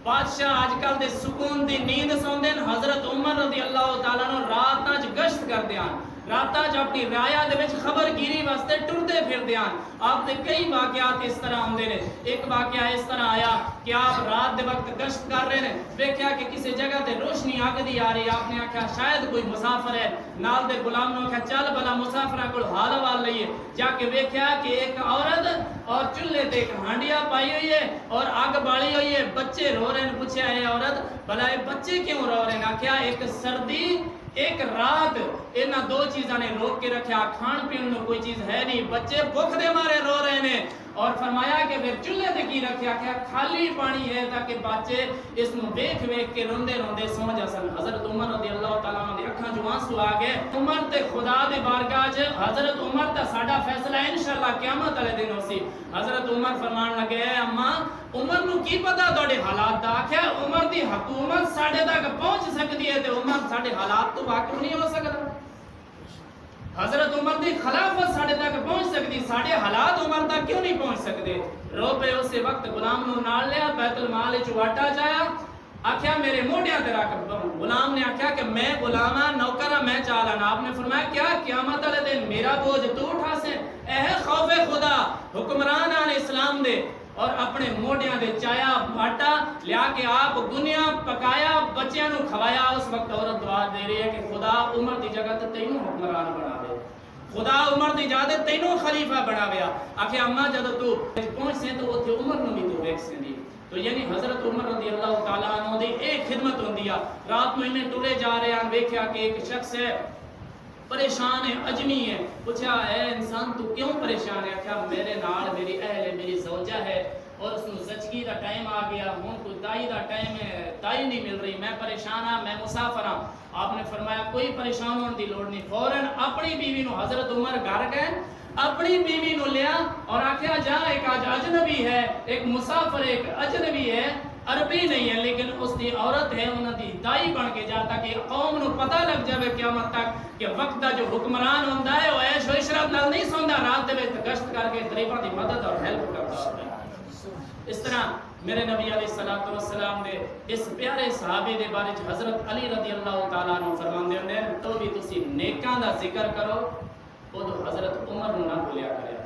بادشاہ آج کل دے سکون دی نیند سوندے ہیں. حضرت عمر رضی اللہ تعالیٰ عنہ رات ناچ گشت کر دیاں, راتاں چ اپنی رایا دے وچ خبر گیری واسطے ٹردے پھردے ہیں. آپ دے کئی واقعات اس طرح ہوندے نے. ایک واقعہ اس طرح آیا کہ آپ رات دے وقت گشت کر رہے ہیں, ویکھیا کہ کسی جگہ تے روشنی اگدی آ رہی. آپ نے آکھیا شاید کوئی مسافر ہے. نال دے غلام نے آکھیا چل بلا مسافراں کول حال حوال لئیے. جا کے ویکھیا کہ ایک عورت اور چولہے تے ایک ہانڈیا پائی ہوئی ہے اور اگ بالی ہوئی ہے, بچے رو رہے ہیں. پوچھا اے عورت بھلا یہ بچے کیوں رو رہے ہیں؟ آکھیا ایک سردی ایک رات انہاں دو چیزاں نے روک کے رکھا, کھان پین نو کوئی چیز ہے نہیں, بچے بھوک دے مارے رو رہے ہیں. اور فرمایا کہ پھر چولہے تے کی رکھیا کہ خالی پانی ہے تاکہ بچے اس نو دیکھ ویکھ کے روندے روندے سو جاسن. حضرت عمر رضی اللہ تعالیٰ عنہ دی اکھاں جو آنسو آ گئے. عمر تے خدا دے بارگاہ وچ حضرت عمر تے ساڈا فیصلہ انشاءاللہ قیامت والے دن ہوسی. حضرت عمر فرمان لگے اما عمر نو کی پتہ تواڈے حالات دا؟ آکھیا عمر دی حکومت ساڈے تک پہنچ سکتی ہے تے عمر ساڈے حالات تو واقف نہیں ہو سکدا. حضرت عمر دی خلافت ساڈے تک پہنچ سکتی, ساڈے حالات عمر تک کیوں نہیں پہنچ سکتے؟ رو پے اسی وقت غلام نو نال لیا, بیت المال وچ آٹا چایا, آکھیا میرے موڈیاں تے رکھ. غلام نے آکھیا کہ میں غلام ہاں, نوکر ہاں, میں چالانا. آپ نے فرمایا کیا قیامت والے دن میرا بوجھ تو اٹھا سے؟ اے خوف خدا حکمران آل اسلام دے, اور اپنے موڈیاں دے چایا آٹا لیا کے آپ گنیا پکایا, بچیاں نو کھوایا. اس وقت عورت دعا دے رہی ہے کہ خدا عمر دی جگہ تے تینوں حکمران بنا دے, خدا عمر دی جگہ تے تینوں خلیفہ بنا دیا. آکھے اما جدوں تو پہنچ سے تو اوتھے عمر نو بھی تو ویکھ سیندی. تو یعنی حضرت عمر رضی اللہ تعالیٰ عنہ دی ایک خدمت ہوندی. رات میں انہیں ٹرے جا رہے ہیں, ویکھیا کہ ایک شخص ہے پریشان ہے, اجمی ہے. پوچھا اے انسان تو کیوں پریشان ہے؟ کیا میرے نال میری اہل ہے, میری زوجہ ہے, اور اس کو زچگی دا ٹائم آ گیا, ہوں کوئی دائی دا ٹائم ہے, دائی نہیں مل رہی, میں پریشان ہاں, میں مسافر ہاں. آپ نے فرمایا کوئی پریشان ہونے دی لوڑ نہیں. فوراً اپنی بیوی نو, حضرت عمر گھر گئے, اپنی بیوی نو لیا اور آکھیا جا ایک اجنبی ہے, ایک مسافر ایک اجنبی ہے, عربی نہیں ہے لیکن اس دی عورت ہے, انہاں دی دائی بن کے جا تاکہ قوم نو پتہ لگ جاوے قیامت تک کہ وقت دا جو حکمران ہوندا ہے وہ عیش و عشرت نال نہیں سوندا, رات دے وچ گشت کر کے غریباں دی مدد اور ہیلپ کردا ہے. اس طرح میرے نبی علیہ الصلوۃ والسلام دے اس پیارے صحابی دے بارے وچ حضرت علی رضی اللہ تعالیٰ عنہ فرماندے ہوندے ہیں تو بھی تسی نیکاں دا ذکر کرو اودوں حضرت عمر نو نہ بھولیا کریا.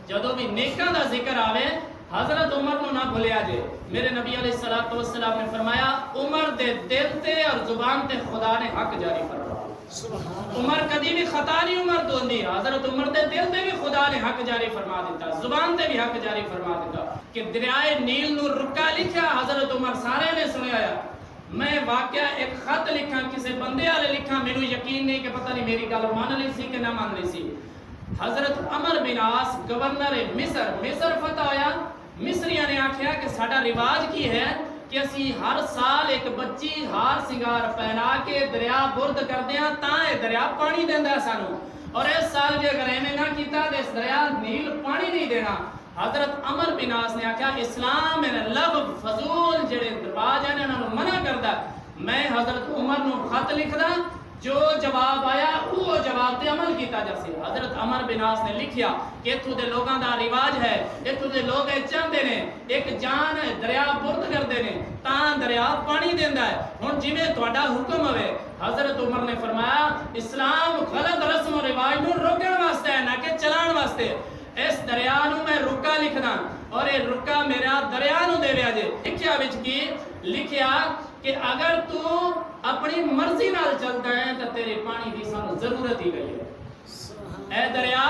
جدوں بھی نیکاں دا ذکر آوے حضرت عمر نو نہ بھولیا جے. میرے نبی علیہ الصلوۃ والسلام نے فرمایا عمر دے دل تے اور زبان تے خدا نے حق جاری فرمایا. عمر کدی بھی خطا نہیں عمر تو ہوندی, حضرت عمر دے دل تے بھی خدا نے حق جاری فرما دیتا, زبان تے بھی حق جاری فرما دیتا. کہ دریائے نیل نو رکا لکھیا حضرت عمر سارے نے سنیا. میں واقعہ ایک خط لکھا کسی بندے والے لکھا, مینوں یقین نہیں کہ پتہ نہیں میری گل مان لی سی کہ نہ مان لی سی. حضرت عمر بن عاص گورنر مصر فتح ہویا. مصریاں نے آکھیا کہ ساڈا رواج کی ہے کہ اسی ہر سال ایک بچی ہار سنگار پہنا کے دریا برد کردے ہاں تاں اے دریا پانی دیندا ہے سانو, اور اس سال جے اگر ایویں نہ کیتا تے اس دریا نیل پانی نہیں دینا. حضرت عمر بن عاص نے آکھیا اسلام لب فضول جڑے رواج ہیں انہاں نوں منع کردا. میں حضرت عمر نو خط لکھدا, جو جواب آیا وہ جواب تے عمل کیتا جاسی. حضرت عمر بن عاص نے لکھیا کہ اتھوں دے لوگاں دا رواج ہے, اتھوں دے لوگ چاہندے نے ایک جان دریا برد کردے نے تاں دریا پانی دیندا ہے. ہن جویں تہاڈا حکم ہوے. حضرت عمر نے فرمایا اسلام غلط رسم و رواج نو روکن واسطے ہے نہ کہ چلان واسطے. اس دریا نو میں رکا لکھنا اور یہ رکا میرا دریا نو دے ویا جے. لکھیا وچ کی لکھیا کہ اگر تو اپنی مرضی نال چلتا ہے تو تیرے پانی دی سانو ضرورت ہی گئی ہے. اے دریا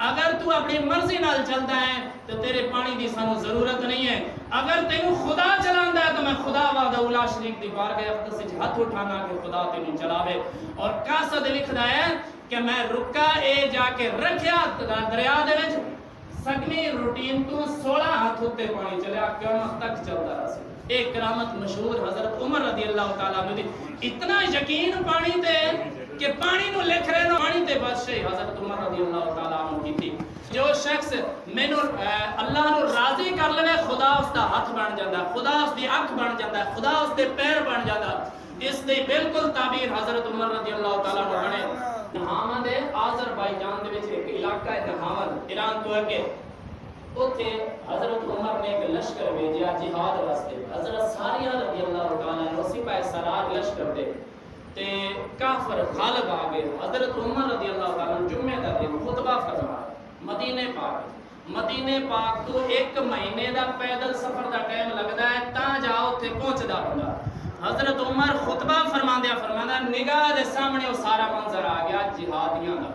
اگر تو اپنی مرضی نال چلتا ہے تو تیرے پانی دی سانو ضرورت نہیں ہے. اگر تینوں خدا چلاندا ہے تو میں خدا وحدہ لا شریک دی بارگاہ اقدس وچ ہاتھ اٹھانا کہ خدا تینوں چلاوے. اور قاصد لکھدا ہے کہ میں رکا اے جا کے رکھیا دریا دے وچ سگنی روٹین تو 16 ہاتھ ہوتے پانی چلیا قیامت تک چلتا رہا سی. ایک کرامت مشہور حضرت عمر رضی اللہ تعالیٰ عنہ دی اتنا یقین پانی تے کہ پانی نو لکھ رہے نا پانی تے بادشاہی حضرت عمر رضی اللہ تعالیٰ عنہ کی تھی. جو شخص مینوں اللہ نو راضی کر لے خدا اس دا ہاتھ بن جاتا ہے, خدا اس دی اکھ بن جاتا ہے, خدا اس دے پیر بن جاتا ہے. اس دی بالکل تعبیر حضرت عمر رضی اللہ تعالیٰ عنہ بنے. نہاون دے آذربائیجان دے وچ ایک علاقہ ہے نہاون, ایران تو اگے. اوتھے حضرت عمر نے ایک لشکر بھیجیا جہاد واسطے. حضرت سالار لشکر دے تے کافر غالب آ گئے. حضرت عمر رضی اللہ تعالیٰ عنہ جمعے دا دن خطبہ فرمایا مدینے پاک تو 1 مہینے دا پیدل سفر دا ٹائم لگدا ہے تا جا اوتھے پہنچدا بندہ. حضرت عمر خطبہ فرماندا نگاہ دے سامنے وہ سارا منظر آ گیا جہادیاں دا.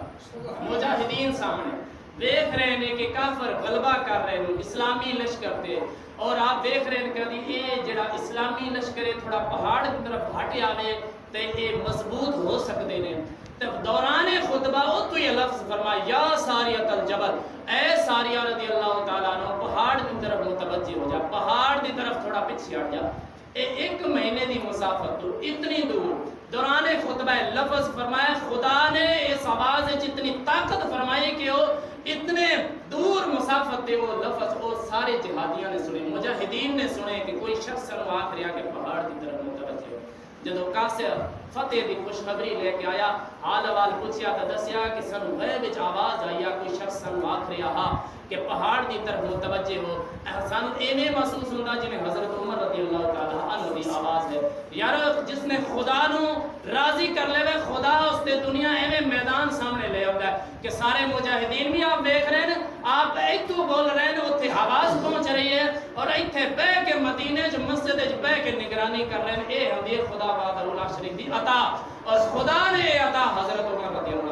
مجاہدین سامنے دیکھ رہے ہیں کہ کافر غلبہ کر رہے ہیں اسلامی لشکر تے, اور آپ دیکھ رہے ہیں کہ یہ جڑا اسلامی لشکر ہے تھوڑا پہاڑ کی طرف ہٹ آوے تے یہ مضبوط ہو سکتے ہیں. تے دوران خطبہ او تو یہ لفظ فرمایا یا ساریۃ الجبل, اے ساریہ رضی اللہ تعالیٰ عنہ پہاڑ کی طرف متوجہ ہو جا, پہاڑ کی طرف تھوڑا پیچھے ہٹ جا. 1 مہینے دی مسافت تو اتنی دور دوران خطبہ لفظ فرمایا. خدا نے اس آواز اتنی طاقت فرمائی کہ وہ اتنے دور مسافت تے وہ لفظ وہ سارے جہادیاں نے سنے, مجاہدین نے سنے کہ کوئی شخص سنو آخریا کہ پہاڑ کی طرف متوجہ ہو. جدو قاصر فتح دی خوشخبری لے کے آیا حال وال پوچھیا تو دسیا کہ سنو غیب وچ آواز آئی کوئی شخص سنو آخریا ہا کہ پہاڑ دی طرف متوجہ ہو. سانو ایویں محسوس ہوندا جویں حضرت عمر رضی اللہ تعالی عنہ دی آواز ہے. یار جس نے خدا نو راضی کر لے خدا اس تے دنیا ایویں میدان سامنے لے آندا ہے کہ سارے مجاہدین بھی آپ دیکھ رہے ہیں, آپ ایتھوں بول رہے ہیں اوتھے آواز پہنچ رہی ہے, اور ایتھے بیٹھ کے مدینے چ مسجد وچ بیٹھ کے نگرانی کر رہے ہیں. اے ہوندی ہے خدا وحدہ لا شریک دی عطا, اور خدا نے عطا حضرت عمر رضی اللہ